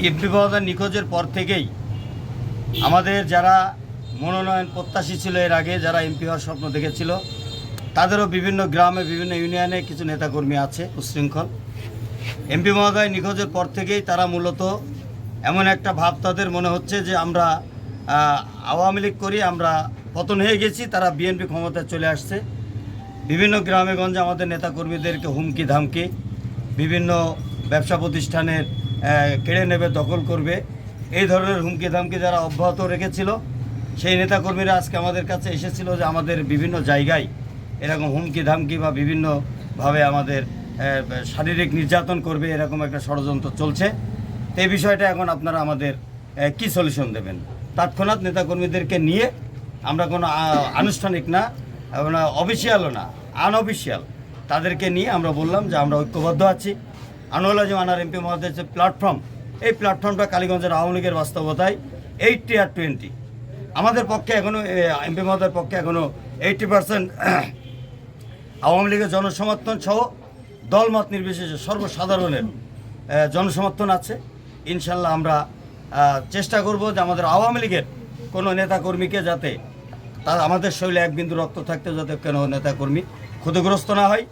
MP মহোদয় নিখোঁজের পর থেকেই আমাদের যারা মনোনয়ন প্রত্যাশী ছিল, এর আগে যারা এমপি হওয়ার স্বপ্ন দেখেছিল, তাদেরও বিভিন্ন গ্রামে বিভিন্ন ইউনিয়নে কিছু নেতাকর্মী আছে উচ্ছৃঙ্খল। এমপি মহোদয় নিখোঁজের পর থেকেই তারা মূলত এমন একটা ভাব তাদের মনে হচ্ছে যে আমরা আওয়ামী লীগ করি, আমরা পতন হয়ে গেছি, তারা বিএনপি ক্ষমতায় চলে আসছে। বিভিন্ন গ্রামে গঞ্জে আমাদের নেতাকর্মীদেরকে হুমকি ধামকি, বিভিন্ন ব্যবসা প্রতিষ্ঠানের কেড়ে নেবে, দখল করবে, এই ধরনের হুমকি ধামকি যারা অব্যাহত রেখেছিল, সেই নেতাকর্মীরা আজকে আমাদের কাছে এসেছিল যে আমাদের বিভিন্ন জায়গায় এরকম হুমকি ধামকি বা বিভিন্নভাবে আমাদের শারীরিক নির্যাতন করবে, এরকম একটা ষড়যন্ত্র চলছে। তো এই বিষয়টা এখন আপনারা আমাদের কি সলিউশন দেবেন? তৎক্ষণাৎ নেতাকর্মীদেরকে নিয়ে আমরা কোনো আনুষ্ঠানিক না, অফিসিয়ালও না, আনঅফিসিয়াল, তাদেরকে নিয়ে আমরা বললাম যে আমরা ঐক্যবদ্ধ আছি। আনোয়ার আজিম আনার এমপি মহোদয়ের যে প্ল্যাটফর্ম, এই প্ল্যাটফর্মটা কালীগঞ্জের আওয়ামী লীগের বাস্তবতায় 80-20। আমাদের পক্ষে এখনও এমপি মহোদয়ের পক্ষে এখনও 80% আওয়ামী লীগের জনসমর্থন সহ দলমত নির্বিশেষে সর্বসাধারণের জনসমর্থন আছে। ইনশাল্লাহ আমরা চেষ্টা করব যে আমাদের আওয়ামী লীগের কোনো নেতাকর্মীকে যাতে আমাদের শরীরে এক বিন্দু রক্ত থাকতে যাতে কোনো নেতাকর্মী ক্ষতিগ্রস্ত না হয়।